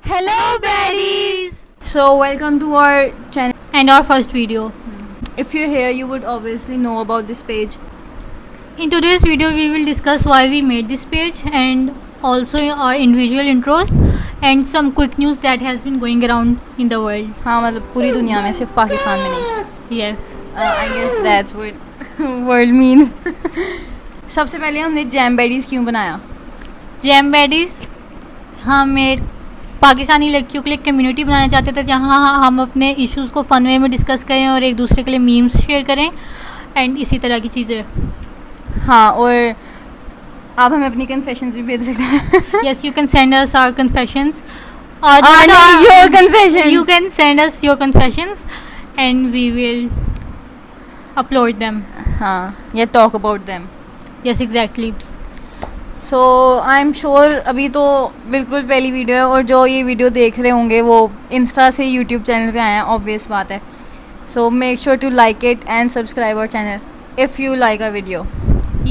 Hello, baddies! So, welcome to our channel. And our first video. If you're here, you would obviously know about this page. In today's video, we will discuss why we made this page and also our individual intros and some quick news that has been going around in the world. हाँ मतलब पूरी दुनिया में सिर्फ पाकिस्तान में नहीं. Yes. I guess that's what world means. सबसे पहले हमने जैम बेडीज क्यों बनाया? जैम बेडीज हम एक पाकिस्तानी लड़कियों के लिए कम्युनिटी बनाना चाहते थे जहाँ हम अपने इश्यूज़ को फन वे में डिस्कस करें और एक दूसरे के लिए मीम्स शेयर करें एंड इसी तरह की चीज़ें. हाँ, और आप हमें अपनी कन्फेशंस भी भेज सकते हैं. Yes, you can send us our confessions. Your confessions. You can send us your confessions and we will upload them. हाँ, या talk about them. Yes, exactly. So I am sure अभी तो बिल्कुल पहली वीडियो है और जो ये वीडियो देख रहे होंगे वो इंस्टा से यूट्यूब चैनल पे आए हैं, ऑब्वियस बात है. So make sure to like it and subscribe our channel if you like a video.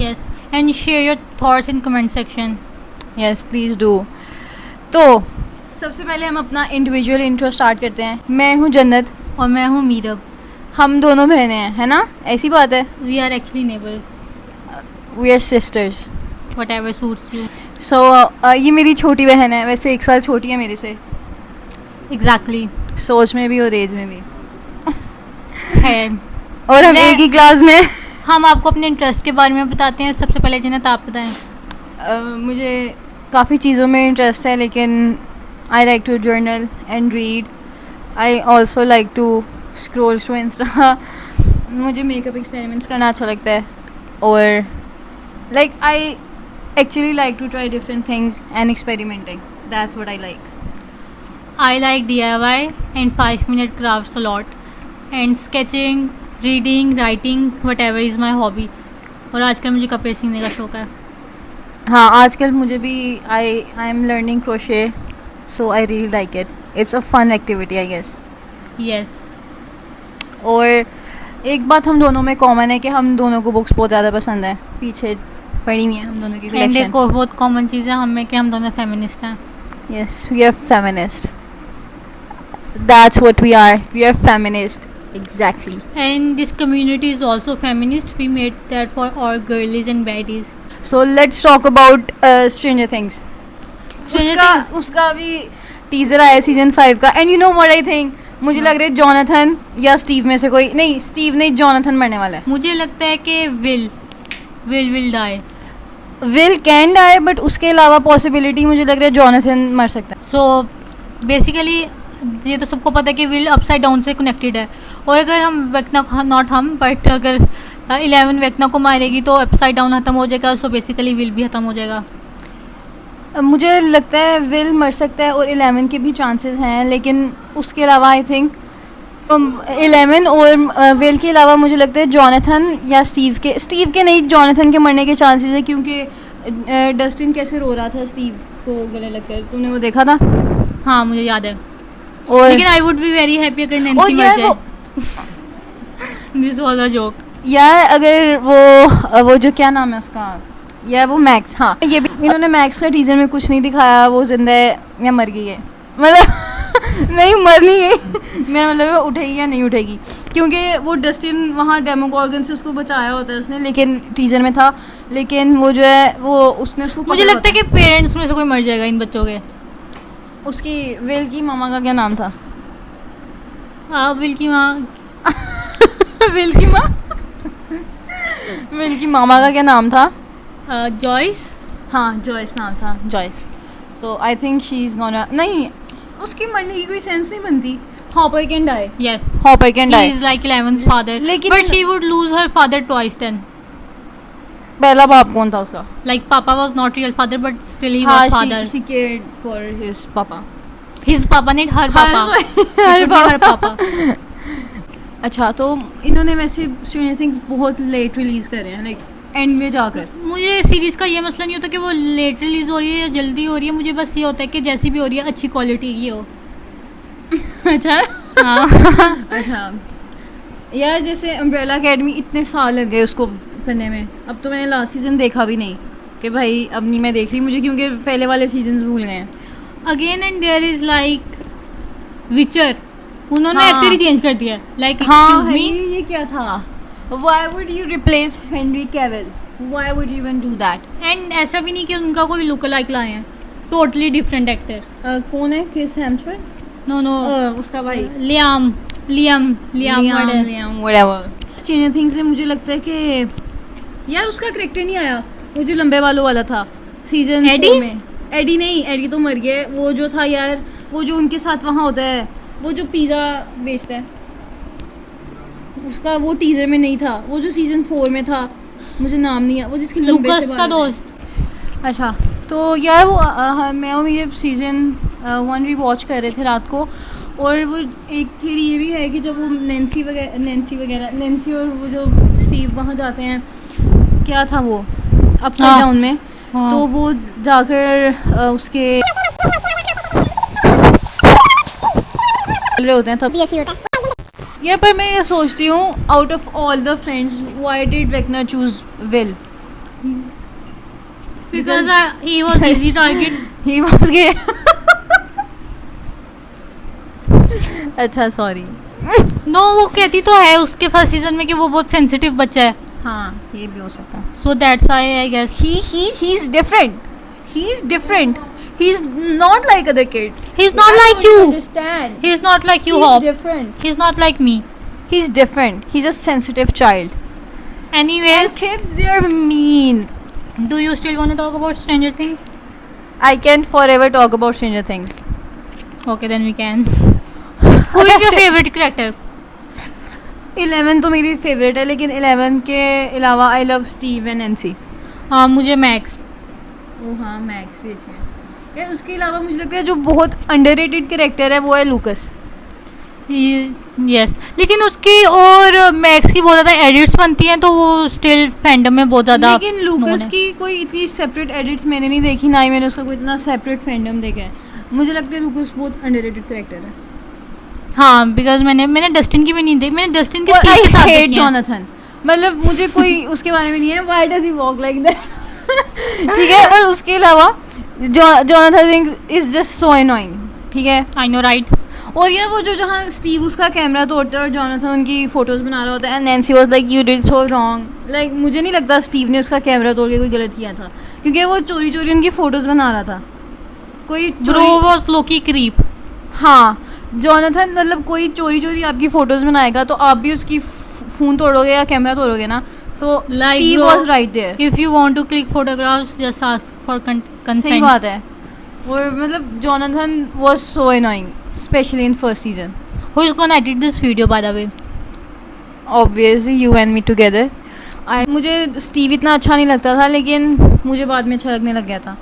Yes, and share your thoughts in comment section. Yes please do. तो सबसे पहले हम अपना इंडिविजुअल इंट्रो स्टार्ट करते हैं. मैं हूँ जन्नत और मैं हूँ मीरब. हम दोनों बहनें हैं, है ना? ऐसी बात है. We are actually neighbors. We are sisters. Whatever suits you. So ये मेरी छोटी बहन है, वैसे 1 साल छोटी है मेरे से, Exactly. सोच में भी और एज में भी. है. और हम एक ही क्लास में. हम आपको अपने इंटरेस्ट के बारे में बताते हैं. सबसे पहले जन्नत आप बताएं. मुझे काफ़ी चीज़ों में इंटरेस्ट है, लेकिन I like to journal and read. I also like to scroll through Insta. मुझे मेकअप एक्सपेरिमेंट्स करना अच्छा लगता है और like I actually like to try different things and experimenting. That's what I like. I like DIY and 5-minute crafts a lot. And sketching, reading, writing, whatever is my hobby. और आजकल मुझे कपड़े सीने का शौक है. हाँ, आजकल मुझे भी I am learning crochet, so I really like it. It's a fun activity, I guess. Yes. और एक बात हम दोनों में कॉमन है कि हम दोनों को बुक्स बहुत ज़्यादा पसंद है. पीछे पढ़ी हुई है हम दोनों की एंड कलेक्शन. एक और बहुत कॉमन चीज़ है हम में कि हम दोनों फेमिनिस्ट हैं. Yes, we are feminist. That's what we are. We are feminist. Exactly. And this community is also feminist. We made that for all girlies and baddies. So let's talk about Stranger Things. Stranger Things. उसका भी teaser आया season 5 का. And you know what I think, मुझे लग रहा है Jonathan या Steve में से कोई नहीं. स्टीव नहीं, जॉनथन मरने वाला है. मुझे लगता है कि Will die. Will can die, but उसके अलावा पॉसिबिलिटी मुझे लग रहा है जॉनथन मर सकता है. सो बेसिकली ये तो सबको पता है कि विल अपसाइड डाउन से कनेक्टेड है. और अगर हम वेक्ना, नॉट हम बट अगर 11 वेक्ना को मारेगी तो अपसाइड डाउन खत्म हो जाएगा. सो बेसिकली विल भी खत्म हो जाएगा. मुझे लगता है विल मर सकता है और 11 के भी चांसेस हैं, लेकिन उसके अलावा आई थिंक 11 और विल के अलावा मुझे लगता है जॉनथन या स्टीव के नहीं, जॉनथन के मरने के चांसेस है. क्योंकि डस्टिन कैसे रो रहा था स्टीव को गले लगकर, तुमने वो देखा था? हाँ मुझे याद है. और लेकिन I would be very happy अगर नैन्सी मर जाए. This was a joke. यार अगर वो जो क्या नाम है उसका, या वो मैक्स. हाँ, ये भी इन्होंने मैक्स का टीजर में कुछ नहीं दिखाया, वो जिंदा है या मर गई है. मतलब नहीं, मर नहीं गई. मैं मतलब उठेगी या नहीं उठेगी, क्योंकि वो डस्टिन वहाँ डेमोगॉर्गन से उसको बचाया होता है उसने, लेकिन टीजर में था. लेकिन वो जो है वो उसने उसको मुझे लगता है कि पेरेंट्स में से कोई मर जाएगा इन बच्चों के. उसकी विल की मामा का क्या नाम था? विल की माँ. विल की माँ विल की मामा का क्या नाम था? जॉयस. हाँ, जॉयस नाम था, Joyce. So I think she is gonna. नहीं, उसकी मरने की कोई सेंस नहीं बनती. Hopper can die. Yes. Hopper can He die. is like 11's father. लेकिन- But she would lose her father twice then. पहला बाप कौन था उसका? Like Papa was not real father, but still he हाँ, was father. she cared for his papa. His papa नहीं, her papa. Her It would be her papa. अच्छा, तो इन्होंने वैसे Stranger Things बहुत लेट रिलीज कर रहे हैं, लाइक एंड में जाकर. मुझे सीरीज का ये मसला नहीं होता कि वो लेट रिलीज हो रही है या जल्दी हो रही है. मुझे बस ये होता है कि जैसी भी हो रही है अच्छी क्वालिटी की हो. अच्छा. हाँ. अच्छा यार, जैसे अम्ब्रेला अकेडमी इतने साल लग गए उसको करने में. अब तो मैंने लास्ट सीज़न देखा भी नहीं कि भाई अब नहीं मैं देख रही, मुझे क्योंकि पहले वाले सीजन्स भूल गए हैं. Again and there is like Witcher, उन्होंने हाँ। एक्टर ही चेंज कर दिया, लाइक हाँ एक्सक्यूज मी। ये क्या था? Why would you replace Henry Cavill? Why would you even do that? And ऐसा भी नहीं कि उनका कोई लुक लाइक लाए हैं, टोटली डिफरेंट एक्टर। कौन है? Chris Hemsworth? नो नो, उसका भाई Liam Liam Liam Liam whatever. Stranger Things में मुझे लगता है कि यार उसका करेक्टर नहीं आया, वो जो लंबे बालों वाला था सीजन एडी? 4 में। एडी नहीं, एडी तो मर गया। वो जो था यार, वो जो उनके साथ वहाँ होता है, वो जो पिज़्ज़ा बेचता है, उसका वो टीजर में नहीं था, वो जो सीजन 4 में था, मुझे नाम नहीं है, वो जिसके लंबे से लूकस बाल का हैं। दोस्त। अच्छा, तो यार वो मैं और ये सीजन 1 वॉच कर रहे थे रात को, और वो एक थ्योरी ये भी है कि जब वो नैन्सी और वो जो स्टीव वहाँ जाते हैं, क्या था वो अपसाइड हाँ। डाउन में, हाँ। तो वो जाकर उसके रहे होते हैं तब ऐसी होता है। ये। पर मैं ये सोचती हूँ, out of all the friends, why did Vecna choose Will? Because he was easy target. He was gay. अच्छा सॉरी। नो, वो कहती तो है उसके फर्स्ट सीजन में कि वो बहुत सेंसिटिव बच्चा है, हाँ ये भी हो सकता है। So that's why I guess He's different. He's different. He's not like other kids. He's not I like don't you. Understand? he is not like you, He's Hop. different. He's not like me. He's different. He's a sensitive child. And Anyways, kids, they're mean. do you still want to talk about Stranger Things? I can forever talk about Stranger Things. Okay, then we can. Who is your favorite character? 11 तो मेरी favourite है, लेकिन 11 के अलावा I love Steve and Nancy. मुझे max. ओ हाँ, max भी अच्छे हैं यार। उसके अलावा मुझे लगता है जो बहुत अंडररेटेड कैरेक्टर है वो है लूकस। यस, लेकिन उसकी और मैक्स की बहुत ज़्यादा एडिट्स बनती हैं, तो वो स्टिल फैंडम में बहुत ज़्यादा। लेकिन लूकस की कोई इतनी सेपरेट एडिट्स मैंने नहीं देखी, ना ही मैंने उसका कोई इतना सेपरेट फैंडम देखा है। मुझे लगता है लूकस बहुत अंडररेटेड कैरेक्टर है। हाँ, बिकॉज मैंने डस्टिन की भी नहीं देखी, मैंने डस्टिन की और स्टीव I के साथ hate देखी है। Jonathan। मतलब मुझे कोई उसके बारे में नहीं है, why does he walk like that? ठीक है, और उसके अलावा Jonathan is just so annoying। ठीक है, आई नो राइट। और ये वो जो जहाँ स्टीव उसका कैमरा तोड़ता है और जोनाथन उनकी फोटोज बना रहा होता है, and Nancy was like you did so wrong. Like मुझे नहीं लगता स्टीव ने उसका कैमरा तोड़ के कोई गलत किया था, क्योंकि वो चोरी चोरी उनकी फोटोज बना रहा था। कोई ब्रो वाज लोकी क्रीप। हाँ, जोनाथन मतलब कोई चोरी चोरी आपकी फोटोज बनाएगा तो आप भी उसकी फ़ोन तोड़ोगे या कैमरा तोड़ोगे ना। तो Steve was right there. If you want to click photographs just ask for सही कंसेंट। बात है। और मतलब Jonathan was so annoying, specially in first season. Who is gonna edit this video by the way? Obviously you and me together. मुझे Steve इतना अच्छा नहीं लगता था, लेकिन मुझे बाद में अच्छा लगने लग गया था।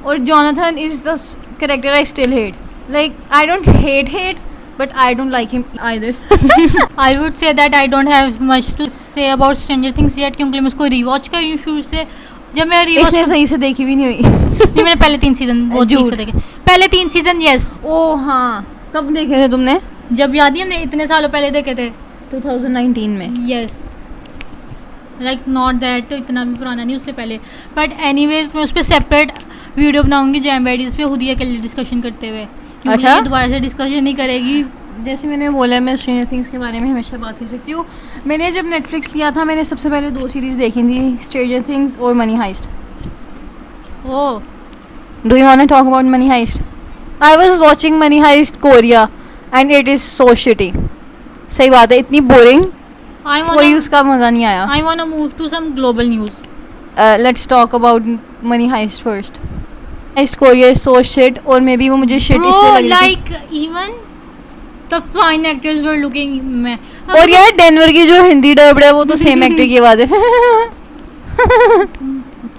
और Jonathan is the character I still hate. Like I don't hate but I don't like him either. I would say that I don't have much to say about Stranger Things yet, क्योंकि मैं उसको rewatch कर रही हूँ शुरू से। जब मैं रिवॉच इसने सही से देखी भी नहीं हुई। नहीं, मैंने पहले 3 सीजन बहुत ठीक से देखे। पहले 3 सीजन यस। ओ हाँ, कब देखे थे तुमने? जब याद ही हमने इतने सालों पहले देखे थे। 2019 में। यस, लाइक नॉट दैट, तो इतना भी पुराना नहीं, उससे पहले। बट एनीवेज मैं उस पर सेपरेट वीडियो बनाऊंगी जैम बैडीज पे, खुद ही अकेले डिस्कशन करते हुए। अच्छा? ये दोबारा से डिस्कशन नहीं करेगी। जैसे मैंने बोला, मैं स्ट्रेंजर थिंग्स के बारे में हमेशा बात कर सकती हूँ। मैंने जब नेटफ्लिक्स लिया था, मैंने सबसे पहले 2 सीरीज़ देखी थी, स्ट्रेंजर थिंग्स और Money Heist. Oh, do you want to talk about Money Heist? I was watching Money Heist Korea and it is so shitty. सही बात है, इतनी बोरिंग, कोई उसका मज़ा नहीं आया। I want to move to some global news. Let's talk about Money Heist first. Heist Korea is so shit, और मे बी वो मुझे शिट Bro, इसलिए लगी थी। like even the fine actors were looking मैं और यार डेनवर की जो हिंदी डब्ड है वो तो सेम एक्टर की आवाज़ है।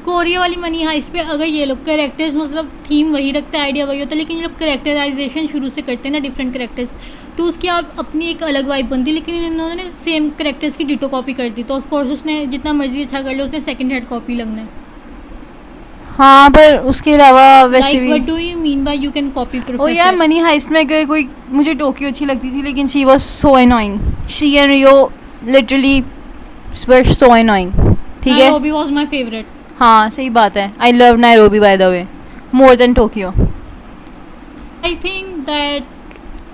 कोरिया वाली मनी हाइस्ट पे अगर ये लोग कैरेक्टर्स, मतलब थीम वही रखता है, आइडिया वही होता है, लेकिन ये लोग कैरेक्टराइजेशन शुरू से करते हैं ना डिफरेंट कैरेक्टर्स, तो उसकी आप अपनी एक अलग वाइब बनती है। लेकिन इन्होंने सेम कैरेक्टर्स की डिटो कॉपी कर दी, तो ऑफ कोर्स उसने जितना मर्जी अच्छा कर लो, उसने सेकंड हैंड कॉपी लगना है। हाँ, पर उसके अलावा वैसे Like, भी what do you mean by you can copy oh professor? यार, मनी हाइस्ट में अगर कोई, मुझे टोक्यो अच्छी लगती थी, लेकिन she was so annoying. She and Rio literally were so annoying. ठीक है, Nairobi was my favorite. हाँ सही बात है। I love Nairobi bye the way more than Tokyo. I think that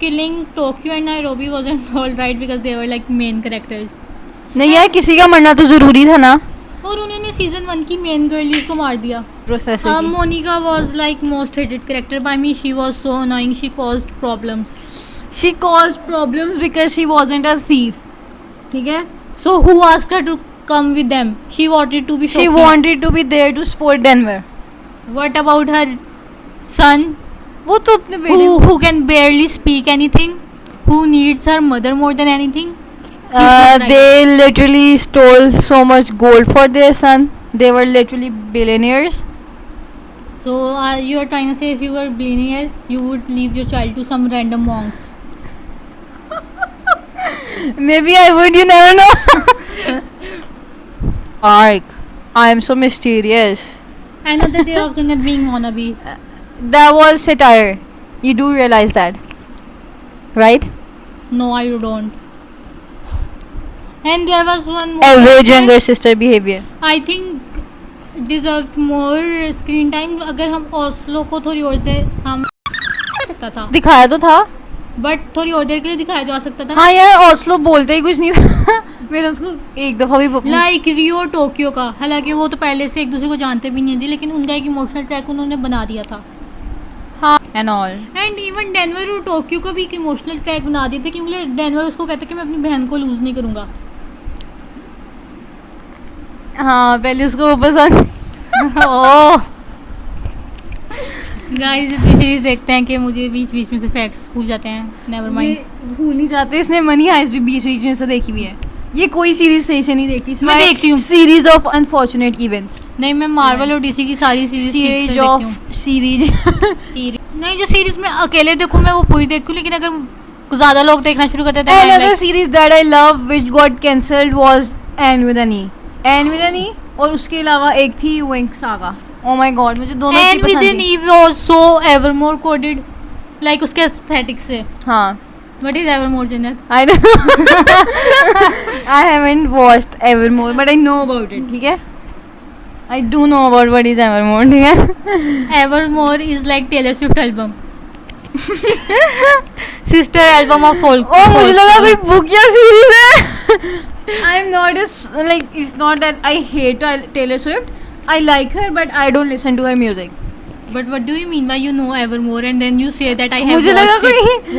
killing Tokyo and Nairobi wasn't all right because they were like main characters. नहीं यार, किसी का मरना तो जरूरी था ना. और उन्होंने सीजन 1 की मेन गर्ल को मार दिया. Professor Monica was like most hated character by me. She was so annoying. She caused problems. she caused problems because she wasn't a thief. ठीक है. So who asked her to come with them? She wanted to be. She Tokyo. wanted to be there to support Denver. What about her son? वो तो अपने बेटे Who can barely speak anything? Who needs her mother more than anything? He's not right. they literally stole so much gold for their son. They were literally billionaires. So you are trying to say if you were a billionaire, you would leave your child to some random monks. Maybe I would, you never know. Ark, I am so mysterious. Another day of Jannat being wannabe. That was satire. You do realize that, right? No, I don't. And there was one more. Average character younger sister behavior. I think deserved more screen time. अगर हम Oslo को थोड़ी और देर हम सकता था, दिखाया तो था. बट थोड़ी और देर के लिए दिखाया जा सकता था. हाँ यार, ओस्लो बोलते ही कुछ नहीं था. मैंने उसको एक दफा भी लाइक रियो टोक्यो का, हालांकि वो तो पहले से एक दूसरे को जानते भी नहीं थे, लेकिन उनका एक इमोशनल ट्रैक उन्होंने बना दिया था. हाँ and all. And even Denver और टोक्यो का भी एक इमोशनल ट्रैक बना दिए थे, क्योंकि डेनवर उसको कहता कि मैं अपनी बहन को लूज नहीं करूंगा. हाँ पहले उसको पसंद. ओह गाइस इतनी सीरीज देखते हैं कि मुझे बीच बीच में से फैक्ट्स भूल जाते हैं. Never mind. ये भूल नहीं जाते. इसने मनी हाइस्ट भी बीच बीच में से देखी हुई है. ये कोई सीरीज सही से नहीं देखती. मैं देखती हूँ. Series of unfortunate events. नहीं, मैं मार्वल और डीसी की सारी सीरीज ऑफ सीरीज. नहीं, जो सीरीज में अकेले देखूं मैं वो पूरी देखती हूँ, लेकिन अगर ज्यादा लोग देखना शुरू करते हैं Another series that I love which got cancelled was Anne with an E. Anne with an E. और उसके अलावा एक थी Wink Saga. Oh my god, मुझे दोनों and with in Eve was so Evermore coded, like उसके aesthetics से. हाँ. व्हाट इज एवरमोर जन्नत? I don't know. I haven't watched Evermore but I know about it. ठीक है. I do know about what is Evermore. ठीक है. Evermore is like Taylor Swift album, sister album of folk. Oh, मुझे लगा कोई book या series है. I'm not as like it's not that I hate Taylor Swift. I like her but I don't listen to her music. But what do you mean by you know Evermore and then you say that I have मुझे लगा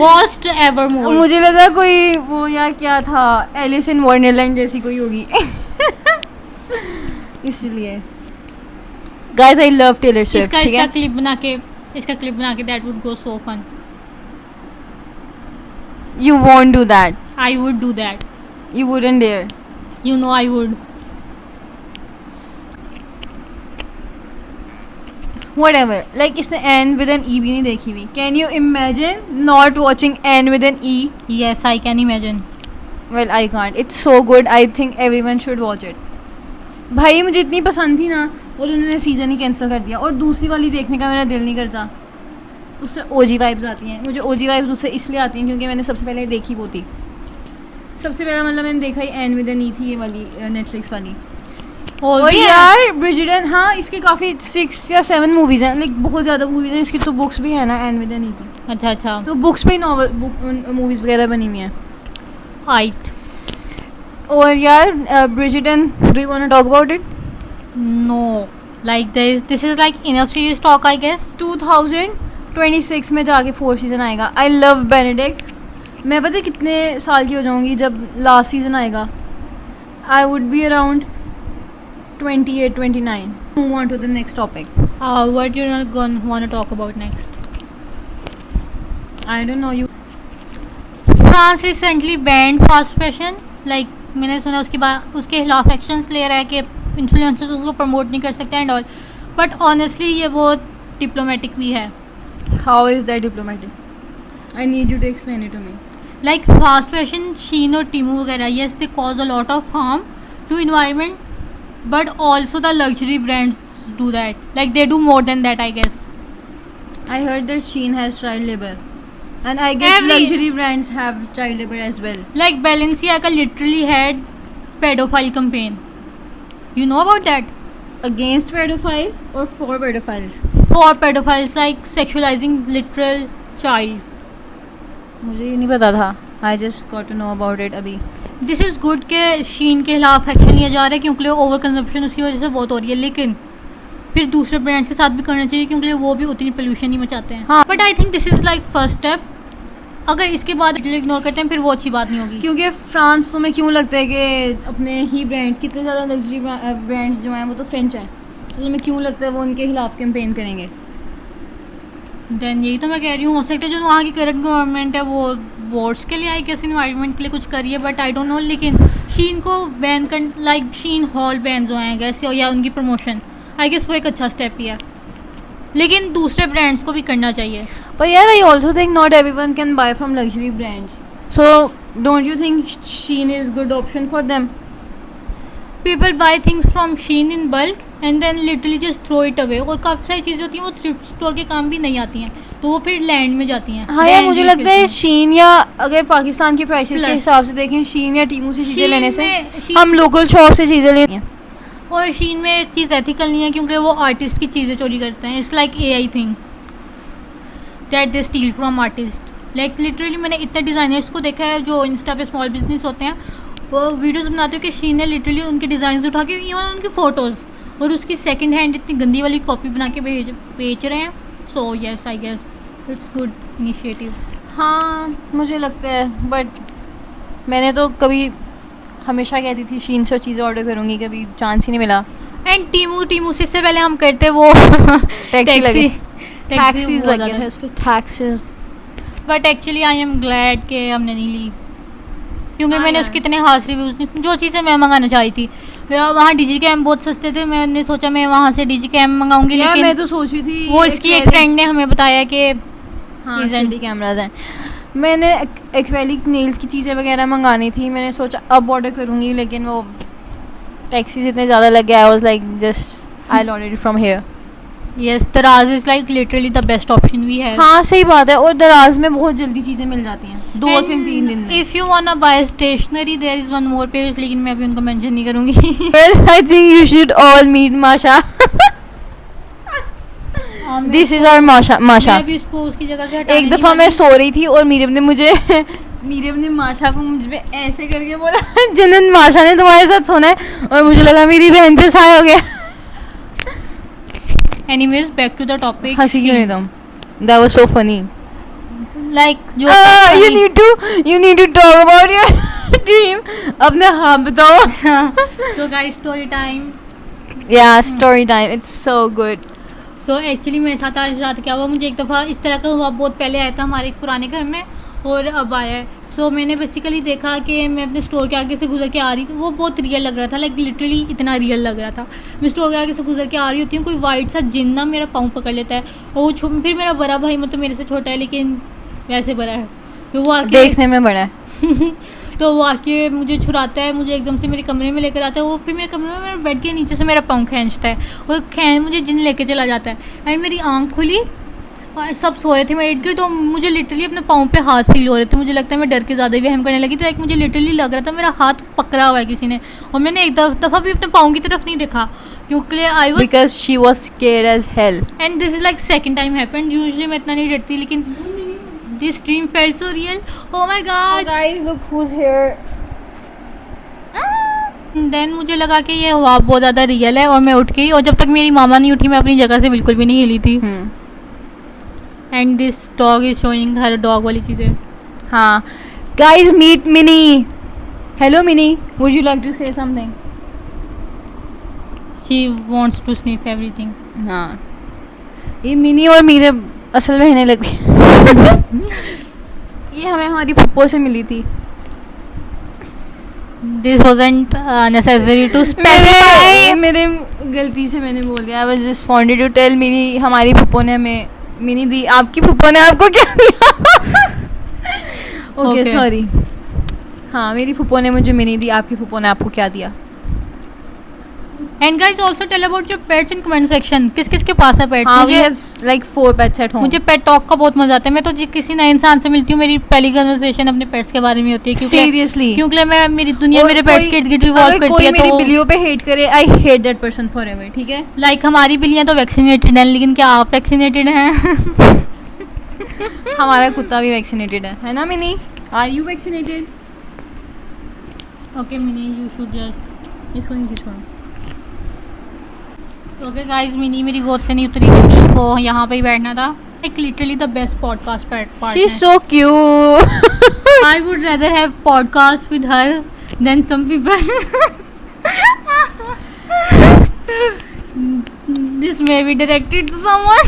watched Evermore? मुझे लगा कोई वो यार क्या था, Alice in Wonderland जैसी कोई होगी. इसलिए guys I love Taylor Swift. ठीक इसका है. क्लिप बना के that would go so fun. You won't do that. I would do that. You wouldn't dare. You know I would. Whatever. Like इसने Anne with an E भी नहीं देखी हुई. Can you imagine not watching Anne with an E? Yes, I can imagine. Well, I can't. It's so good. I think everyone should watch it. भाई मुझे इतनी पसंद थी ना, और उन्होंने सीज़न ही कैंसिल कर दिया. और दूसरी वाली देखने का मेरा दिल नहीं करता. उससे ओजी वाइब्स आती हैं. मुझे ओजी वाइब्स उससे इसलिए आती हैं क्योंकि मैंने सबसे पहले देखी वो थी. सबसे पहला मतलब मैंने देखा ही एन विद एन ई थी, ये वाली नेटफ्लिक्स वाली. और यार ब्रिजिडन, हाँ इसके काफ़ी 6 या 7 मूवीज़ हैं. लाइक बहुत ज़्यादा मूवीज़ हैं. इसकी तो बुक्स भी है ना एन विद एन ई की. अच्छा अच्छा. तो बुक्स पे नॉवल मूवीज़ वगैरह बनी हुई हैं. Right. और यार Bridgerton, do you want to talk about it? No. Like this is like enough serious talk, I guess. 2026 में जाके 4th सीज़न आएगा. I love Benedict. मैं पता है कितने साल की हो जाऊँगी जब लास्ट सीज़न आएगा. I would be around 28-29. Move on to the next topic. What you're not gonna want to talk about next? I don't know you. France recently banned fast fashion. Like मैंने सुना उसके खिलाफ actions ले रहा है कि influencers उसको promote नहीं कर सकते एंड ऑल. बट ऑनेस्टली ये बहुत डिप्लोमेटिक भी है. How is that diplomatic? I need you to explain it to me. Like fast fashion, Shein और Temu वगैरह, yes they cause a lot of harm to environment, but also the luxury brands do that. Like they do more than that, I guess. I heard that Shein has child labor, and I guess luxury brands have child labor as well. Like Balenciaga literally had pedophile campaign. You know about that? Against pedophile or for pedophiles? For pedophiles, like sexualizing literal child. मुझे ये नहीं पता था, I just got to know about it अभी. This is good के Shein के खिलाफ action लिया जा रहा है क्योंकि ओवर कंजप्शन उसकी वजह से बहुत हो रही है, लेकिन फिर दूसरे ब्रांड्स के साथ भी करना चाहिए क्योंकि वो भी उतनी पोल्यूशन ही मचाते हैं. हाँ. But I think this is like first step. अगर इसके बाद इग्नोर करते हैं फिर वो अच्छी बात नहीं होगी. क्योंकि फ्रांस तुम्हें क्यों लगता है कि अपने ही ब्रांड्स, कितने ज़्यादा लग्जरी ब्रांड्स जो हैं वो तो फ्रेंच हैं, तो तुम्हें क्यों लगता है वो उनके खिलाफ कैंपेन करेंगे? देन यही तो मैं कह रही हूँ, हो सकता है जो वहाँ की करंट गवर्नमेंट है वो वोट्स के लिए आई कैसे इन्वायरमेंट के लिए कुछ करिए, बट आई डोंट नो. लेकिन शीन को बैन कर, लाइक शीन हॉल बैन जो हैं गैस या उनकी प्रमोशन, आई गेस वो एक अच्छा स्टेप ही है, लेकिन दूसरे ब्रांड्स को भी करना चाहिए. But yeah, I also think not everyone can buy from luxury brands. So don't you think Shein is good option for them? People buy things from Shein in bulk and then literally just throw it away. और काफ़ी सारी चीज़ें होती हैं वो thrift store के काम भी नहीं आती हैं, तो वो फिर लैंड में जाती हैं. हाँ यार, मुझे लगता है Shein Shein या अगर पाकिस्तान की प्राइसेस के Plus. हिसाब से देखें, Shein या टीमू से चीज़ें लेने से Shein हम लोकल शॉप से चीज़ें लेते हैं. और शीन में एक चीज़ एथिकल नहीं है क्योंकि वो आर्टिस्ट की चीज़ें चोरी करते हैं. It's like AI thing that they still from artist. Like literally मैंने इतने डिज़ाइनर्स को देखा है जो इंस्टा पे स्मॉल बिजनेस होते हैं, वो वीडियोस बनाते हो कि शीन ने लिटरली उनके डिज़ाइन उठा के इवन उनकी फ़ोटोज़ और उसकी सेकंड हैंड इतनी गंदी वाली कॉपी बना के बेच रहे हैं. So yes I guess it's good initiative. हाँ मुझे लगता है, बट मैंने तो कभी हमेशा कहती थी Shein से चीज़ें ऑर्डर करूँगी, कभी चांस ही नहीं मिला. एंड टीमू से इससे पहले हम करते वो टैक्सीज लगे थे इस पे, taxes. But actually I am glad कि हमने नहीं ली क्योंकि हाँ मैंने यार. उसके इतने खास रिव्यूज़ नहीं. जो चीज़ें मैं मंगाना चाही थी वहाँ डीजी कैम बहुत सस्ते थे, मैंने सोचा मैं वहाँ से डीजी कैम मंगाऊंगी, यार लेकिन मैं तो सोच रही थी वो इसकी एक फ्रेंड ने हमें बताया कि हाँ Isn't- HD कैमराज हैं. मैंने एक्रेलिक नेल्स की चीज़ें वगैरह मंगानी थी, मैंने सोचा अब ऑर्डर करूँगी, लेकिन वो टैक्सीज इतने ज़्यादा लग गया. I was like just I order it from here. Yes दराज is like literally the best option we have. हाँ सही बात है, और दराज में बहुत जल्दी चीज़ें मिल जाती हैं, 2 से 3 दिन में. If you want buy stationery there is one more page, लेकिन मैं अभी उनको मेंशन नहीं करूँगी. I think you should all meet Masha. This is our Masha. मैं भी उसको उसकी जगह से हटाने एक नहीं दफ़ा मैं वाली. सो रही थी और मीरम ने माशा को मुझ पे ऐसे करके बोला जनन माशा ने तुम्हारे साथ सोना है, और मुझे लगा मेरी बहन पे साया हो गया. Anyways, back to the topic. हंसी क्यों नहीं तुम? That was so funny. Like जो You need to talk about your dream. अपने हाँ बताओ. so guys story time. Yeah, story time. It's so good. So actually मेरे साथ आज रात क्या हुआ, मुझे एक दफ़ा इस तरह का हुआ, बहुत पहले आया था हमारे एक पुराने घर में और अब आया है. सो मैंने बेसिकली देखा कि मैं अपने स्टोर के आगे से गुजर के आ रही थी, वो बहुत रियल लग रहा था, लाइक लिटरली इतना रियल लग रहा था. मैं स्टोर के आगे से गुजर के आ रही होती हूँ, कोई वाइट सा जिन ना मेरा पाँव पकड़ लेता है, और वो फिर मेरा बड़ा भाई मतलब मेरे से छोटा है लेकिन वैसे बड़ा है, तो वो आके देखने में बड़ा है. तो वो आके मुझे छुड़ाता है, मुझे एकदम से मेरे कमरे में लेकर आता है. वो फिर मेरे कमरे में मेरे बेड के नीचे से मेरा पाँव खींचता है और मुझे जिन लेके चला जाता है. एंड मेरी आँख खुली और सब सो रहे थे मेरे इर्द गिर्द, तो मुझे लिटरली अपने पाँव पे हाथ फील हो रहे थे. मुझे लगता है मैं डर के ज़्यादा ही वहम करने लगी थी. लाइक मुझे लिटरली लग रहा था मेरा हाथ पकड़ा हुआ है किसी ने, और मैंने एक दफ़ा भी अपने पाँव की तरफ नहीं देखा क्योंकि I was Because she was scared as hell. And this is like second time happened. Usually मैं इतना नहीं डरती, लेकिन this dream felt so real. Oh my God. Guys, look who's here. Then मुझे लगा कि ये हुआ बहुत ज़्यादा रियल है, और मैं उठ गई, और जब तक मेरी मामा नहीं उठी मैं अपनी जगह से बिल्कुल भी नहीं हिली थी. And this dog is showing her dog वाली चीज़ें. हाँ. Guys, meet Minnie. Hello Minnie. Would you like to say something? She wants to sniff everything. हाँ. ये मिनी और मीरे असल बहनें लगती. ये हमें हमारी पप्पो से मिली थी. This wasn't necessary to specify. मेरे गलती से मैंने बोल दिया. I was just wanted to tell मेरी हमारी पप्पो ने हमें मिनी दी. आपकी पप्पो ने आपको क्या दिया? Okay Okay. सॉरी. हाँ मेरी पप्पो ने मुझे मिनी दी. आपकी पप्पो ने आपको क्या दिया? And guys also tell about your pets in comment section. किस किस के पास है पेट? हाँ, we have like 4 pets at home. मुझे पेट टॉक का बहुत मजा आता है. मैं तो किसी नए इंसान से मिलती हूँ, मेरी पहली कन्वर्सेशन अपने पेट्स के बारे में होती है Seriously. क्योंकि मैं मेरी दुनिया और मेरे पेट्स कोई- के इर्द गिर्द रिवॉल्व अगर करती कोई है. मेरी तो बिल्लियों पे हेट करे, I hate that person forever. ठीक है. लाइक हमारी बिल्लियाँ तो वैक्सीनेटेड हैं, लेकिन क्या आप वैक्सीनेटेड हैं? हमारा कुत्ता भी वैक्सीनेटेड है ना Mini? Are you vaccinated? Okay Mini, you should just इसको नहीं छोड़ो. ओके गाइस, मिनी मेरी गोद से नहीं उतरी क्योंकि उसको यहाँ पे ही बैठना था. एक literally the best podcast part. She's so cute. I would rather have podcast with her than some people. This may be directed to someone.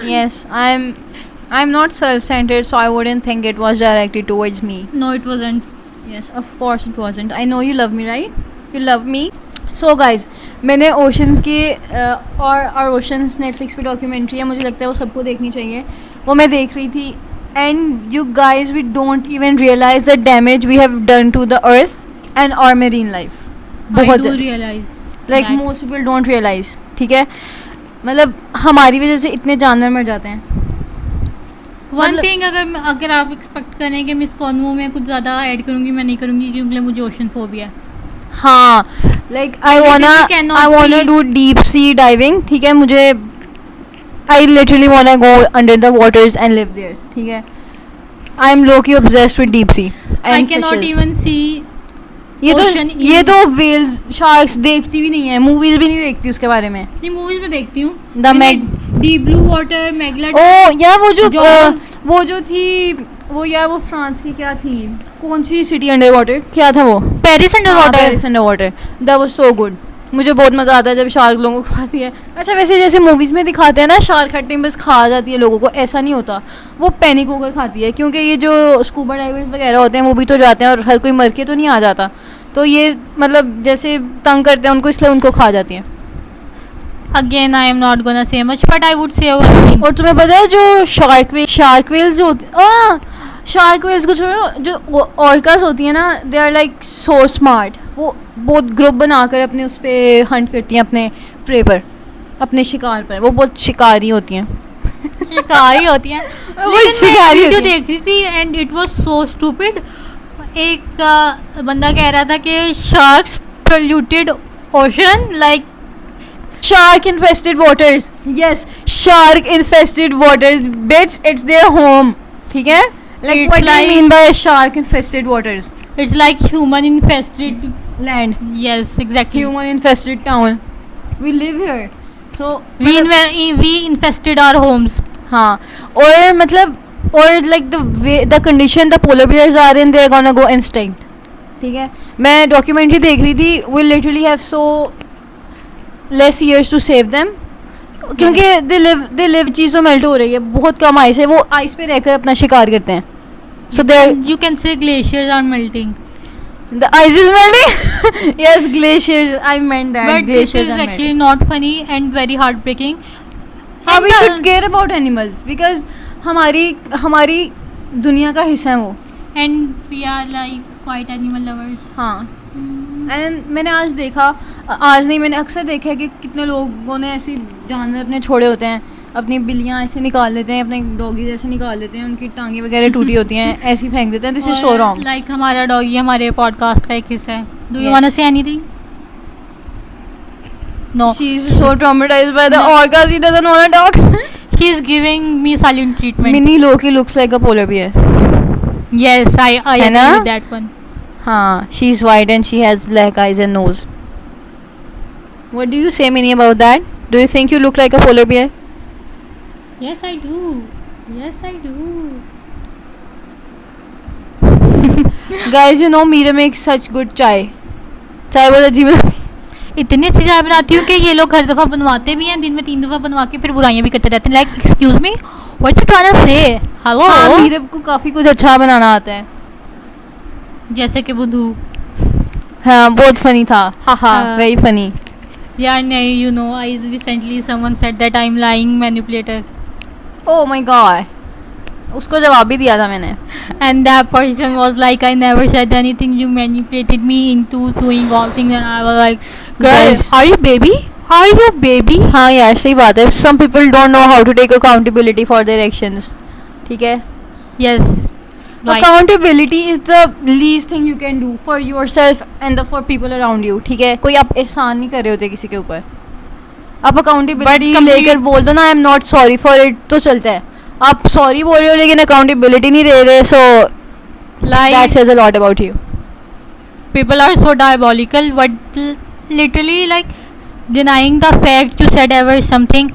Yes, I'm not self-centered, so I wouldn't think it was directed towards me. No, it wasn't. Yes, of course it wasn't. I know you love me, right? You love me. So guys, मैंने oceans की और oceans Netflix पे documentary है, मुझे लगता है वो सबको देखनी चाहिए. वो मैं देख रही थी. And you guys, we don't even realize the damage we have done to the earth and our marine life. I बहुत do realize. like that. most people don't realize. ठीक है, मतलब हमारी वजह से इतने जानवर मर जाते हैं. वन मतलब- थिंग, अगर आप एक्सपेक्ट करें कि मिस कॉन्वो में कुछ ज़्यादा ऐड करूँगी, मैं नहीं करूँगी क्योंकि मुझे ओशन फोबिया है. हाँ, like I cannot wanna see- do deep sea diving. ठीक है, मुझे I literally wanna go under the waters and live there. ठीक है, I am low-key obsessed with deep sea and I cannot fishes. even see. ocean in- ये तो whales, sharks देखती भी नहीं है, movies भी नहीं देखती उसके बारे में. नहीं, मूवीज में देखती हूँ. The डीप ब्लू वाटर, मेगला. ओ यार Jaws. वो जो थी वो यार वो फ्रांस की क्या थी, कौन सी सिटी अंडर वाटर, क्या था वो? Paris under Paris under water. That was so good. मुझे बहुत मज़ा आता है जब शार्क लोगों को खाती है. अच्छा, वैसे जैसे मूवीज़ में दिखाते हैं ना, शार्क हर टाइम बस खा जाती है लोगों को, ऐसा नहीं होता. वो पैनिक होकर खाती है, क्योंकि ये जो स्कूबा डाइवर्स वगैरह होते हैं वो भी तो जाते हैं और हर कोई मर के तो नहीं आ जाता. तो ये मतलब जैसे तंग करते हैं उनको, इसलिए उनको खा जाती हैं. Again I am not gonna say much, but I would say one thing. और तुम्हें पता है जो शार्क वेल्स होती शार्क वेल्स को छोड़ो, जो ऑर्कास होती है ना, they are like so smart. वो बहुत ग्रुप बनाकर अपने उस पर हंट करती हैं, अपने प्रे पर, अपने शिकार पर. वो बहुत शिकारी होती हैं. शिकारी होती हैं. वो शिकारी वीडियो होती हैं. देख रही थी and it was so stupid. एक बंदा कह रहा था कि sharks polluted ocean like Shark infested waters. Yes, shark infested waters. Bitch, it's their home. ठीक है? Like It's what do like- you mean by shark infested waters? It's like human infested. Land. Yes, exactly. Human infested town. We live here. So we infested our homes. हाँ, और मतलब और like the way the condition the polar bears are in, they're gonna go extinct. ठीक है, मैं documentary देख रही थी. We literally have so less years to save them, क्योंकि they live चीज़ तो मेल्ट हो रही है, बहुत कम आइस है, वो आइस पे रहकर अपना शिकार करते हैं. So they're You can say glaciers are melting. the ice is melting. Yes, glaciers. I meant that. But this glaciers is are actually melting. not funny and very heartbreaking. हाँ, we And, should care about animals because हमारी दुनिया का हिस्सा है वो. and we are like quite animal lovers. हाँ, and मैंने आज नहीं, मैंने अक्सर देखा है कि कितने लोगों ने ऐसे जानवर अपने छोड़े होते हैं, अपनी बिल्लियाँ ऐसे निकाल लेते हैं, अपने डॉगीज ऐसे निकाल लेते हैं, उनकी टांगें वगैरह टूटी होती हैं, ऐसे ही फेंक देते हैं. This is so wrong. Like हमारा डॉगी हमारे पॉडकास्ट का एक हिस्सा है. Do you Yes. Want to say anything? No. She is so traumatized by the No. orcas, he doesn't want to talk. She is giving me silent treatment. Minnie Loki looks like a polar bear. Yes, I है agree ना? with that one. हाँ, she's white and she has black eyes and nose. What do you say, Minnie, about that? Do you think you look like a polar bear? Yes, I do. Yes, I do. Guys, you know Meera makes such good chai. चाय बहुत अच्छी बनाती है. इतनी अच्छी चाय बनाती हूँ कि ये लोग हर दफ़ा बनवाते भी हैं, दिन में 3 दफ़ा बनवा के फिर बुराइयाँ भी करते रहते हैं. Like excuse me, what you trying to say? Hello. हाँ, मीरा को काफ़ी कुछ अच्छा बनाना आता है. जैसे कि बुद्धू. हाँ, बहुत फनी था. हाँ हाँ, हाँ. Very funny. यार नहीं, you know I recently someone said that I am lying manipulator. Oh my God, उसको जवाब भी दिया था मैंने. And that person was like, I never said anything. You manipulated me into doing all things, and I was like, girl, Guys. are you baby? Are you baby? हाँ यार, सही बात है. Some people don't know how to take accountability for their actions. ठीक है. Yes. Right. Accountability is the least thing you can do for yourself and for people around you. ठीक है, कोई आप एहसान नहीं कर रहे होते किसी के ऊपर. आप accountability But लेकर बोल दो ना, I am not sorry for it, तो चलता है. आप सॉरी बोल रहे हो लेकिन अकाउंटेबिलिटी नहीं दे रहे, सो Like that says a lot about you. people are so diabolical, but literally like denying the fact you said ever something.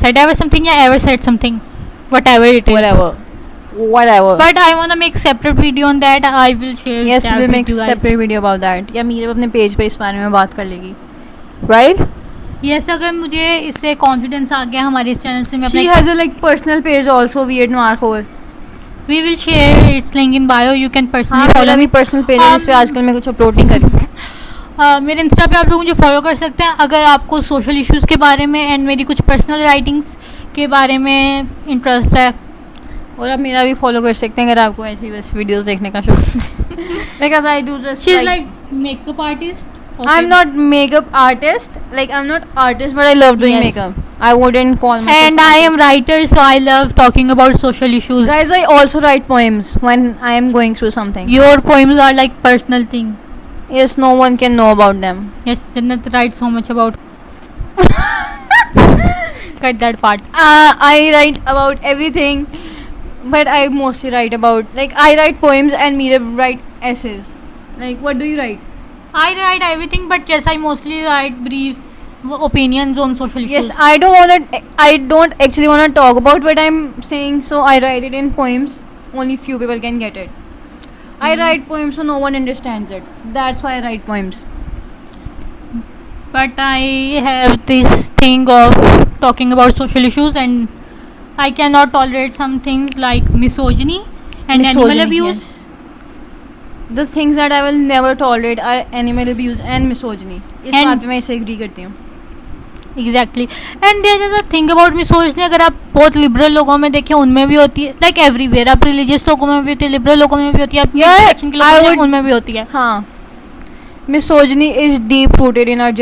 Said ever something, yeah, ever said something, whatever it is. Whatever. But I wanna make separate video on that. I will share. Yes, that we'll with make you guys. separate video about that. या मीरा अपने page पे इस बारे में बात कर लेगी, right? Yes, अगर मुझे इससे कॉन्फिडेंस आ गया हमारे इस चैनल से, मैं She अपने has a like personal page also, Weird Noir 4. we will share its link in bio. You can personally हाँ, follow मेरा me. भी personal page है जिस पे आजकल मैं कुछ अपलोड नहीं कर रही. मेरे इंस्टा पे आप लोग मुझे फॉलो कर सकते हैं अगर आपको सोशल इश्यूज़ के बारे में एंड मेरी कुछ पर्सनल राइटिंग्स के बारे में इंटरेस्ट है. और आप मेरा भी फॉलो कर सकते हैं अगर आपको ऐसी बस वीडियोस देखने का शौक है. Because I do just she is like makeup artist. I'm not makeup artist. Like I'm not artist, but I love doing Yes. makeup. I wouldn't call myself. And I am writer, so I love talking about social issues. Guys, I also write poems when I am going through something. Your poems are like personal thing. Yes, no one can know about them. Yes, Jannat writes so much about. Cut that part. I write about everything, but I mostly write about like I write poems and Meera write essays. Like, what do you write? I write everything, but yes, I mostly write brief opinions on social issues. Yes, I don't actually wanna talk about what I'm saying, so I write it in poems. Only few people can get it. I write poems so no one understands it. That's why I write poems. But I have this thing of talking about social issues, and I cannot tolerate some things like misogyny and animal Misogyny, abuse. yes. The things that I will never tolerate are animal abuse and misogyny. इस And- बात पे मैं इससे agree करती हूँ. Exactly. And there is a thing about misogyny. अगर आप बहुत लिबरल लोगों में देखें उनमें भी होती है, like everywhere. आप रिलीजियस लोगों में भी होती है, लिबरल लोगों में भी होती है, आप Yeah, सेक्शन के I लोगों में would- उनमें भी होती है. हाँ. Misogyny is deep rooted in our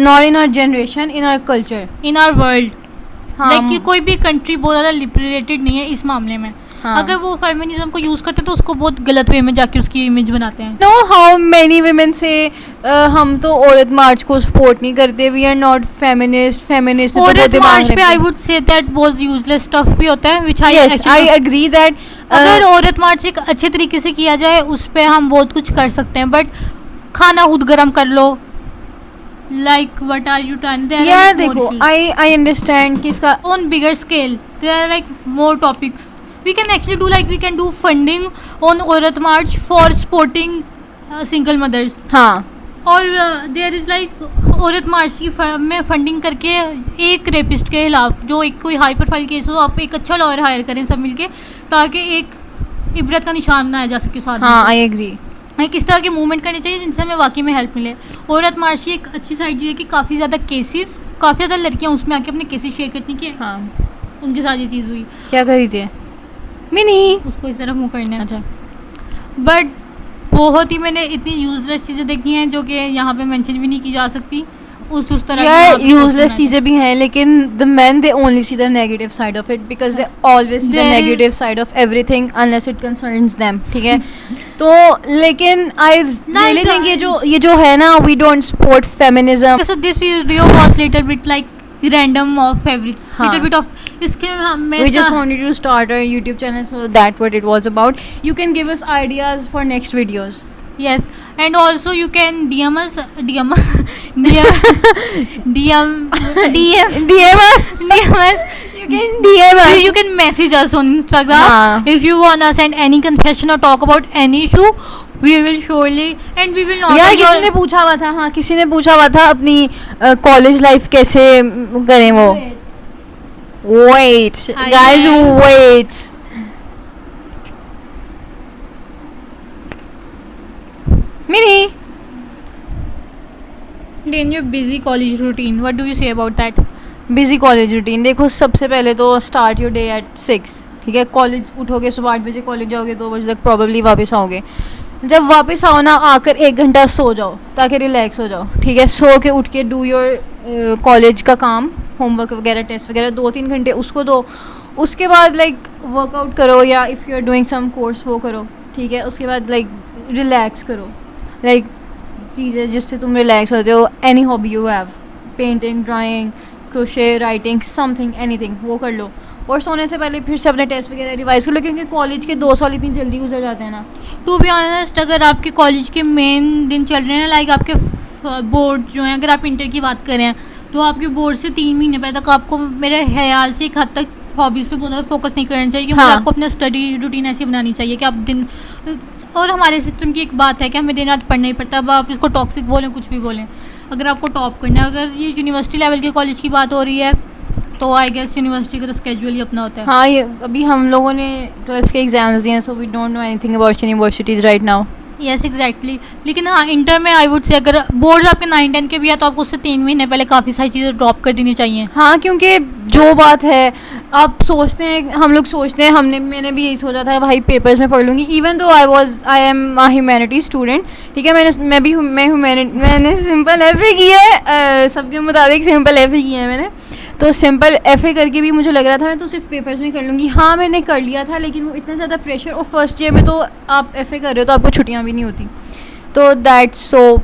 not in our generation, in our culture. In our world. हाँ. Like कि कोई भी कंट्री बहुत ज़्यादा लिबरेटेड नहीं है इस मामले में. हाँ. अगर वो फेमिनिज्म को यूज़ करते हैं तो उसको बहुत गलत वे में जाके उसकी इमेज बनाते हैं. No, how many women say हम तो औरत मार्च को सपोर्ट नहीं करते, we are not feminist, feminist तो औरत बहुत दिमाग मार्च पे में- आई वुड से दैट बहुत यूजलेस स्टफ भी होता है which I Yes, actually I agree that अगर औरत मार्च एक अच्छे तरीके से किया जाए उस पे हम बहुत कुछ कर सकते हैं, बट खाना खुद गर्म कर लो. Like what are you trying? There यार are more देखो, issues. I understand कि इसका On bigger scale there are like more topics we can actually do. Like we can do funding on Aurat March for supporting single mothers. हाँ. और there is like औरत मार्च की में funding करके एक rapist के खिलाफ जो एक कोई हाई प्रोफाइल केस हो, आप एक अच्छा लॉयर हायर करें सब मिलके, ताकि एक इबरत का निशान बनाया जा सके उस आदमी हाँ, को. I agree. किस तरह के मूवमेंट करनी चाहिए जिनसे हमें वाकई में हेल्प मिले. औरत मार्च की एक अच्छी साइड ये है कि काफ़ी ज़्यादा केसेस, काफ़ी ज़्यादा लड़कियाँ उसमें आके अपने केसेस शेयर करती कि हाँ. उनके साथ ये चीज़ हुई, क्या कर रही थी? मिनी. उसको इस तरह मुँह करना है. अच्छा. बट बहुत ही मैंने इतनी यूजलेस चीज़ें देखी हैं जो कि यहाँ पे मेंशन भी नहीं की जा सकती. उस तरह की यार बात यूजलेस सोचना है. चीजें भी हैं, लेकिन the men they only see the negative side of it because they always see the There is- negative side of everything unless it concerns them. ठीक है. तो लेकिन I really think ये जो है ना, we don't support feminism. So this video was little bit like random of every हाँ. little bit of इसके मैं We just wanted to start our YouTube channel, so that what it was about. You can give us ideas for next videos. yes, and also you can DM us DM DM DM DM us. DM us. You can DM us. You can message us on Instagram हाँ. if you wanna send any confession or talk about any issue. We will surely and we will not. यार किसी ने पूछा हुआ था, हाँ किसी ने पूछा हुआ था अपनी कॉलेज लाइफ कैसे करें वो. Wait, I guys, am- wait. Mini. in your busy college routine, what do you say about that? Busy college routine. देखो सबसे पहले तो स्टार्ट योर डे एट 6. ठीक है. कॉलेज उठोगे सुबह 8 बजे, कॉलेज जाओगे 2 बजे तक प्रॉब्ली वापस आओगे. जब वापस आओ ना, आकर 1 घंटा सो जाओ ताकि रिलैक्स हो जाओ. ठीक है. सो के उठ के डू योर कॉलेज का काम, होमवर्क वगैरह, टेस्ट वगैरह, 2-3 घंटे उसको दो. उसके बाद लाइक वर्कआउट करो या if you are doing some course वो करो. ठीक है. उसके बाद लाइक रिलैक्स करो. लाइक चीज़ें जिससे तुम रिलैक्स होते हो. Any hobby you have, painting, drawing, crochet, writing, something, anything, वो कर लो. और सोने से पहले फिर से अपने टेस्ट वगैरह रिवाइज कर लो, क्योंकि कॉलेज के 2 साल इतनी जल्दी गुजर जाते हैं ना। टू बी ऑनेस्ट, अगर आपके कॉलेज के मेन दिन चल रहे हैं, लाइक आपके बोर्ड जो हैं, अगर आप इंटर की बात करें तो आपके बोर्ड से 3 महीने पहले तक आपको मेरे ख्याल से एक हद तक हॉबीज़ पे बहुत ज़्यादा फोकस नहीं करना चाहिए, क्योंकि हाँ। आपको अपना स्टडी रूटीन ऐसी बनानी चाहिए कि आप दिन, और हमारे सिस्टम की एक बात है कि हमें दिन रात पढ़ना ही पड़ता है। अब आप इसको टॉक्सिक बोलें, कुछ भी बोलें, अगर आपको टॉप करना है, अगर ये यूनिवर्सिटी लेवल के कॉलेज की बात हो रही है तो आई गेस यूनिवर्सिटी का तो स्केड्यूल ही अपना होता है। हाँ, ये अभी हम लोगों ने 12th के एग्जाम्स दिए हैं, so we don't know anything about universities right now. Yes exactly. लेकिन हाँ, इंटर में आई वुड से अगर बोर्ड आपके 9-10 के भी है तो आपको उससे 3 महीने पहले काफ़ी सारी चीज़ें ड्रॉप कर देनी चाहिए। हाँ, क्योंकि जो बात है, आप सोचते हैं, हम लोग सोचते हैं, मैंने भी यही सोचा था भाई पेपर्स में पढ़ लूँगी, even though I am a humanity student, ठीक है। मैंने सिंपल एफ ए किया है, सबके मुताबिक सिंपल एफ ए किया है मैंने, तो सिंपल एफ ए करके भी मुझे लग रहा था मैं तो सिर्फ पेपर्स में कर लूँगी। हाँ, मैंने कर लिया था, लेकिन वो इतना ज़्यादा प्रेशर, और फर्स्ट ईयर में तो आप एफ ए कर रहे हो तो आपको छुट्टियाँ भी नहीं होती, तो दैट्स सो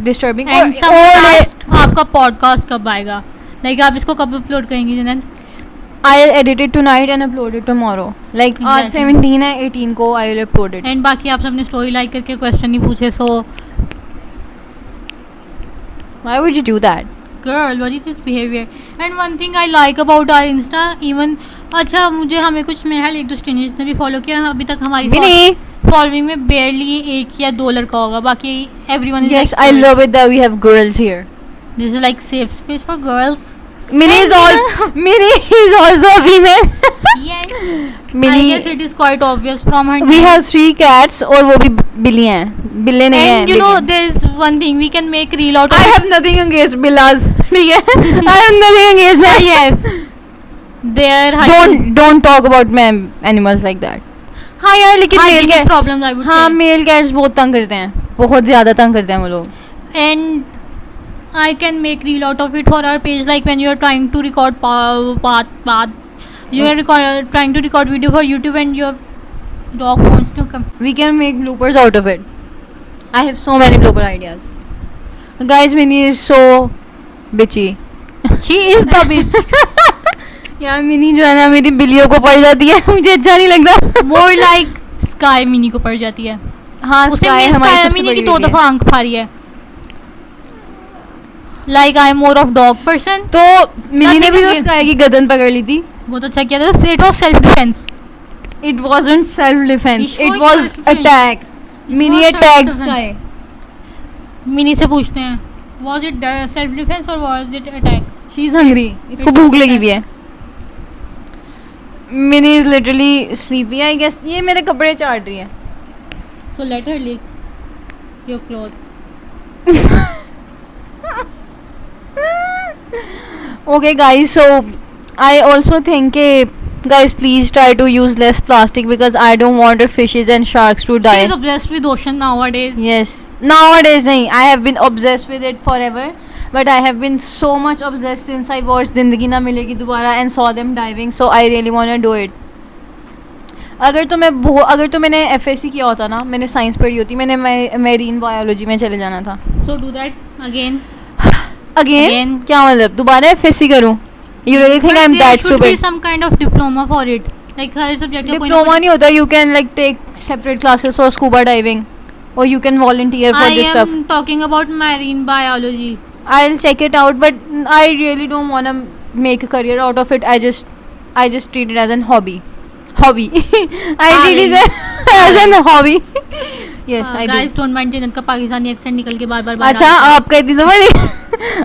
डिस्टर्बिंग। आपका पॉडकास्ट कब आएगा, लाइक आप इसको कब अपलोड करेंगी जनन? I'll edit it tonight and upload it tomorrow. Like आज 17 है, 18 को I will upload it. And बाकी आप सबने स्टोरी लाइक करके क्वेश्चन नहीं पूछे, so Why would you do that? Girl what is this behaviour? And one thing I like about our Insta even, अच्छा मुझे हमें कुछ महल 1-2 स्ट्रेंजर्स ने भी फॉलो किया, अभी तक हमारी फॉलोइंग में बेयरली 1 या 2 लड़का होगा, बाकी everyone is Yes, I love it that we have girls here. This is like safe space for girls. Mini is also a female. Yes. Mini, I guess it is quite obvious from her we name. have 3 cats और वो भी बिल्ली हैं, बिल्ले नहीं हैं। And you know there is one thing we can make reel out of I it. have nothing against billas. ठीक है, I have nothing against I them. have. They are Don't talk about men animals like that. हाँ यार, लेकिन male cat problems I would हाँ, say. Male cats बहुत तंग करते हैं, बहुत ज़्यादा तंग करते हैं वो लोग। And I can make reel out of it for our page, like when you are trying to record you are trying to record video for YouTube and your dog wants to come. We can make bloopers out of it. I have so many blooper ideas. Guys, Minnie is so bitchy. She is the bitch. यार mini जो है ना मेरी बिल्लियों को पड़ जाती है, मुझे अच्छा नहीं लगता। More like Sky मिनी को पड़ जाती है। हाँ, उसने Sky हमारी सबसे मिनी बड़ी की 2 बिल्ली है। दफा आंख फाड़ी है। Like I am more of dog person. तो मिनी ने भी तो against- स्काई की गर्दन पकड़ ली थी। बहुत अच्छा किया था। It was self defense. It wasn't self defense. It It was was self-defense. attack. Minnie was attacked self-defense. Sky. Mini से पूछते हैं was it self defense or was it attack? She is hungry. इसको It भूख was लगी attack. भी है। Minnie is literally sleepy. I guess ये मेरे कपड़े चाट रही है। So let her lick your clothes. Okay guys, so I also think guys please try to use less plastic because I don't want the fishes and sharks to She die. is obsessed with ocean nowadays. Yes, nowadays nahi, I have been obsessed with it forever, but I have been so much obsessed since I watched Zindagi Na Milegi Dobara and saw them diving, so I really want to do it. अगर तो मैंने FSC किया होता ना, मैंने science पढ़ी होती, मैंने मेरीन बायोलॉजी में चले जाना था। So do that again. Again? क्या मतलब दोबारा FSC करूँ? You really think But I'm there that should be stupid? some kind of diploma for it. Like her subject का कोई ना Diploma कोई. नहीं होता, you can like take separate classes for scuba diving, or you can volunteer for I this stuff. am talking about marine biology. I'll check it out, but I really don't want to make a career out of it. I just treat it as an hobby. I treat it as an hobby. Yes, I Guys do. don't mind जिनन का Pakistani accent निकल के बार-बार बाहर अच्छा, आता है. आपका इतनी दफा नहीं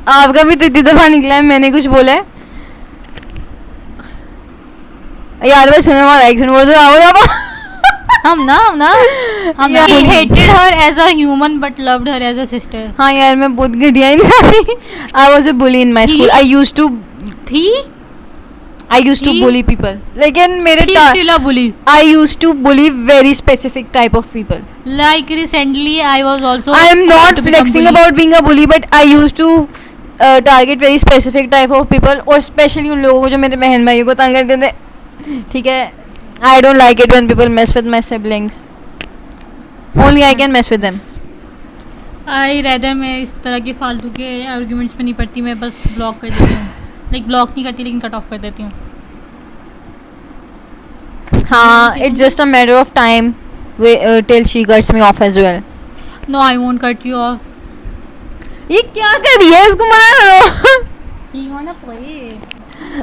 आपका भी तो इतनी दफा निकला है, मैंने कुछ बोला है यार? मैं सुनने वाला एक्सेंट बोल रहा हूँ। हम Yeah. we hated her as a human but loved her as a sister. हाँ यार, मैं बहुत घटिया इंसान थी। I was a bully in my school. I used to थी bully people. लेकिन मेरे She is still a bully. I used to bully very specific type of people. Like recently I was also I am about not to become flexing bully. about being a bully, but I used to target very specific type of people, और especially उन लोगों को जो मेरे बहन भाइयों को तंग करते थे। ठीक है, I don't like it when people mess with my siblings. Only I can mess with them. I rather मैं इस तरह के फालतू के आर्गुमेंट्स पे नहीं पड़ती, मैं बस ब्लॉक कर देती हूँ. लाइक ब्लॉक नहीं करती लेकिन कट ऑफ कर देती हूँ. हाँ, it's just a matter of time till she cuts me off as well. No, I won't cut you off. ये क्या कर रही है, इसको मना करो. You wanna play?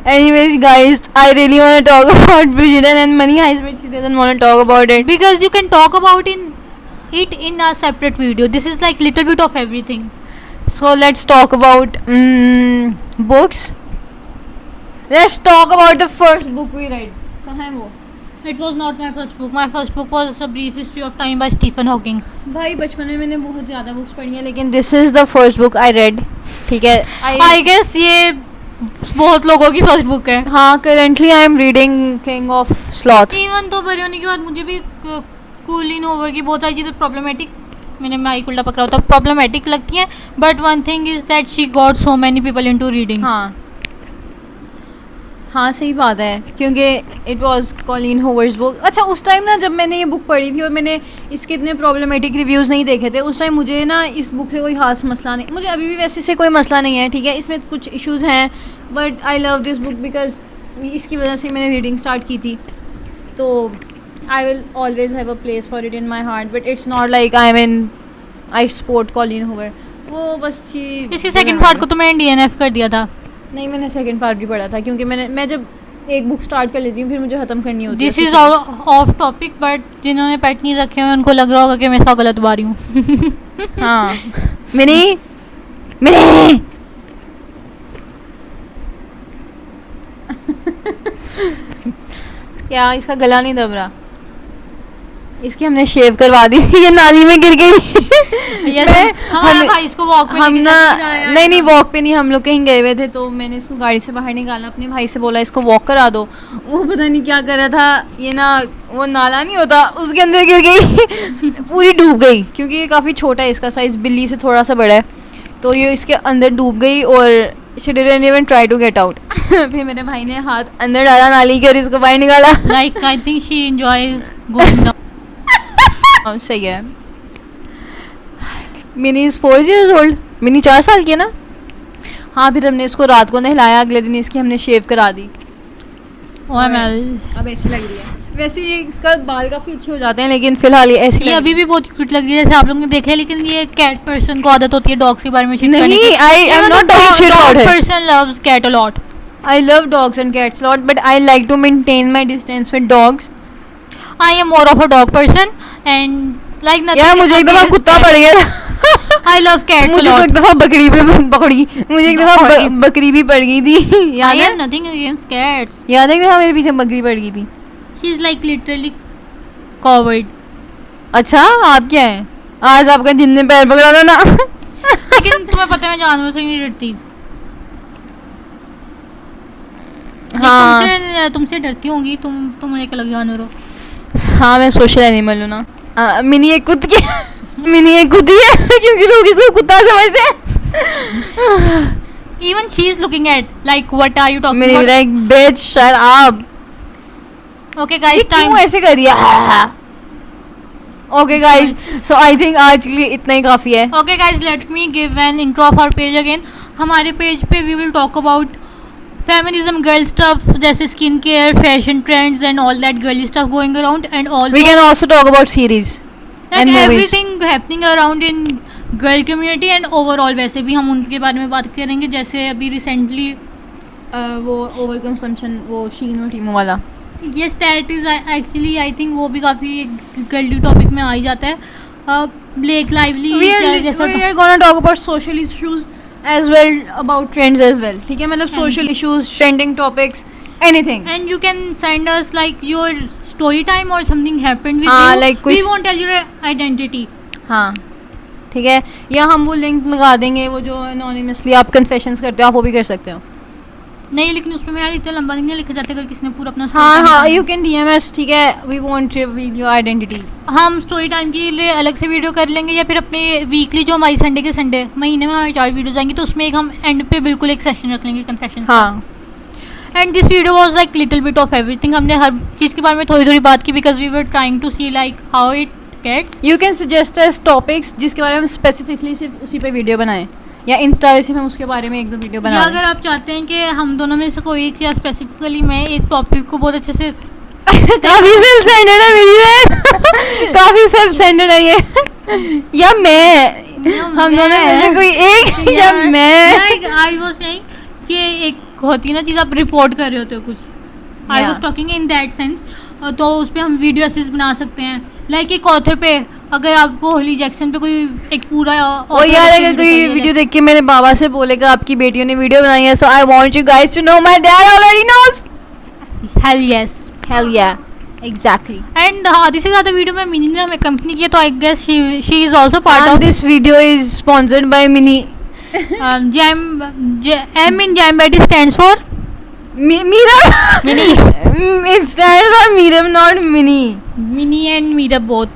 Anyways, guys, I really want to talk about Bridgerton and Money Heist, but she doesn't want to talk about it. Because you can talk about it in a separate video. This is like little bit of everything. So let's talk about books. Let's talk about the first book we read. कहाँ है वो? It was not my first book. My first book was A Brief History of Time by Stephen Hawking. भाई बचपन में मैंने बहुत ज़्यादा books पढ़ी हैं, लेकिन this is the first book I read. ठीक है. I guess ये बहुत लोगों की फर्स्ट बुक है. हाँ, currently I am reading King of Sloth. Even तो बड़े होने के बाद मुझे भी कूलिंग ओवर की बहुत सारी चीज़ें प्रॉब्लमेटिक, मैंने माइक उल्टा पकड़ा होता, प्रॉब्लमेटिक लगती हैं. But one thing is that she got so many people into reading. हाँ सही बात है, क्योंकि it was Colin hovers book. अच्छा, उस टाइम ना जब मैंने ये बुक पढ़ी थी और मैंने इसके इतने प्रॉब्लमेटिक रिव्यूज़ नहीं देखे थे, उस टाइम मुझे ना इस बुक से कोई खास मसला नहीं, मुझे अभी भी वैसे से कोई मसला नहीं है. ठीक है, इसमें कुछ इश्यूज़ हैं, but I love this book because इसकी वजह से मैंने रीडिंग स्टार्ट की थी. तो I will always have a place for it in my heart, but it's not like I support Colleen Hoover. वो बस इसके सेकंड पार्ट को तो मैंने DNF कर दिया था. नहीं, मैंने सेकंड पार्ट भी पढ़ा था, क्योंकि मैं जब एक बुक स्टार्ट कर लेती हूँ फिर मुझे ख़त्म करनी होती है. This is of topic, but जिन्होंने पेट नहीं रखे हुए उनको लग रहा होगा कि मैं इसका गलत बता रही हूँ. हाँ, मैंने क्या इसका गला नहीं दब रहा, इसकी हमने शेव करवा दी थी, ये नाली में गिर गई. भाई इसको वॉक पे हम ना नहीं वॉक पे नहीं, हम लोग कहीं गए हुए थे तो मैंने इसको गाड़ी से बाहर निकाला, अपने भाई से बोला इसको वॉक करा दो. वो पता नहीं क्या कर रहा था, ये ना वो नाला नहीं होता उसके अंदर गिर गई. पूरी डूब गई, क्योंकि ये काफ़ी छोटा है, इसका साइज़ बिल्ली से थोड़ा सा बड़ा है, तो ये इसके अंदर डूब गई और she didn't even try to get out. फिर मेरे भाई ने हाथ अंदर डाला नाली के और इसको बाहर निकाला. Like I think she enjoys going down. सही है. Mini is 4 years old. Mini 4 साल की है ना. हाँ, फिर हमने इसको रात को नहलाया, अगले दिन इसकी हमने शेव करा दी. अब ऐसी लग रही है. वैसे ये इसका बाल काफ़ी अच्छे हो जाते हैं, लेकिन फिलहाल ये ऐसी ये अभी भी बहुत क्यूट लग रही है, जैसे आप लोगों ने देख लिया. लेकिन ये कैट पर्सन को आदत होती है डॉग्स के बारे में shit करने की. नहीं, I am not talking shit about it. Person loves cat a lot. I love dogs and cats a lot, but I like to maintain my distance with dogs. I am more of a dog person and like nothing. यार मुझे एक दफ़ा कुत्ता पड़ गया. I love cats a मुझे lot. तो एक दफ़ा मुझे एक दफ़ा बकरी भी पड़ गई थी. I याद है? have nothing against cats. याद है एक दफ़ा मेरे पीछे बकरी पड़ गई थी. She is like literally covered. अच्छा, आप क्या हैं? आज आपका जिन्ने पैर पकड़ा था ना. लेकिन तुम्हें पता है मैं जानवरों से नहीं डरती. हाँ, तुमसे डरती होंगी, तुम एक अलग जानवर हो. हाँ, मैं सोशल एनिमल हूँ ना. मिनी एक कुत्ती है क्योंकि लोग इसको कुत्ता समझते हैं. Even she is looking at like what are you talking मेरी about? like bitch shut up. Okay guys, time. क्यों ऐसे कर रही है? Okay guys, so I think आज के लिए इतना ही काफ़ी है. Okay guys, let me give an intro of our page again. हमारे पेज पे we will talk about feminism, girl stuff जैसे skin care, fashion trends and all that girly stuff going around, and also We can also talk about series like and movies. everything happening around in girl community and overall. वैसे भी हम उनके बारे में बात करेंगे, जैसे अभी रिसेंटली वो ओवर कंजम्पशन, वो शीन और टीमो वाला. yes that is actually I think वो भी काफ़ी गर्ली टॉपिक में आ ही जाता है. Blake Lively we are gonna talk about social issues as well, about trends as well. ठीक है, मतलब social issues, trending topics, anything. and you can send us like your story time or something happened with हाँ, you. like we कुछ- won't tell your identity. हाँ, ठीक है, या हम वो लिंक लगा देंगे, वो जो anonymously आप confessions करते हो आप वो भी कर सकते हो. नहीं, लेकिन उसमें मेरा इतना लंबा नहीं लिखा जाता अगर किसी ने पूरा अपना story हाँ time हाँ, बताया. you can DM us. ठीक है, we won't reveal your identities. हम स्टोरी टाइम के लिए अलग से वीडियो कर लेंगे, या फिर अपने वीकली जो हमारी संडे के संडे महीने में हमारी 4 वीडियोज आएंगी, तो उसमें एक हम एंड पे बिल्कुल एक सेशन रख लेंगे कन्फेशन. हाँ, and this video was like little bit of everything. हमने हर चीज़ के बारे में थोड़ी थोड़ी बात की because we were trying to see like how it gets. you can suggest us topics जिसके बारे में हम स्पेसिफिकली सिर्फ उसी पे वीडियो बनाएं, या इंस्टा पे सिर्फ हम उसके बारे में 1-2 वीडियो या अगर आप चाहते हैं कि हम दोनों में से कोई एक या स्पेसिफिकली मैं एक टॉपिक को बहुत अच्छे से काफी सेल्फ सेंटर्ड है मेरी बहन काफी सेल्फ सेंटर्ड है ये या मैं हम दोनों में से कोई एक या मैं आई वाज सेइंग कि एक होती है ना चीज़, आप रिपोर्ट कर रहे होते हो कुछ, आई Yeah. Was talking in that sense. तो उस पर हम वीडियो असिस्ट बना सकते हैं, लाइक एक ऑथर पे अगर आपको होली जैक्सन पे कोई एक पूरा ओ यार अगर कोई वीडियो देख के मेरे बाबा से बोलेगा आपकी बेटियों ने वीडियो बनाई है, so I want you guys to know my dad already knows. Hell yes. Hell yeah exactly. And आधी से ज़्यादा वीडियो में मिनी ने हमें कंपनी की है, तो I guess she is also part of this video is sponsored by Mini M in Jambeti stands for Meetup. Mini. It stands for Meetup, not Mini. Mini and Meetup both.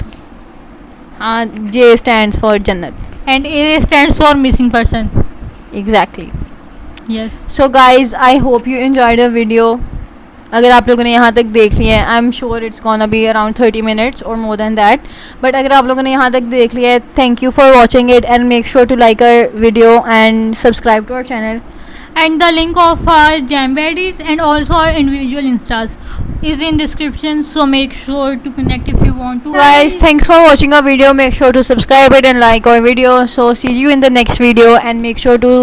J stands for Jannat. And A stands for missing person. Exactly. Yes. So guys, I hope you enjoyed the video. अगर आप लोगों ने यहाँ तक देख लिया है, I am sure it's gonna be around 30 minutes और मोर देन दैट, बट अगर आप लोगों ने यहाँ तक देख लिया है, thank you for watching it and make sure to like our video and subscribe to our channel. And the link of our Jambetis and also our individual instas is in description, so make sure to connect if you want to. Guys, thanks for watching our video. Make sure to subscribe it and like our video. So see you in the next video and make sure to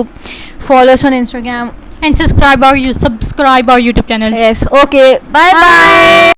follow us on Instagram. And subscribe our YouTube channel. Yes, okay. Bye bye.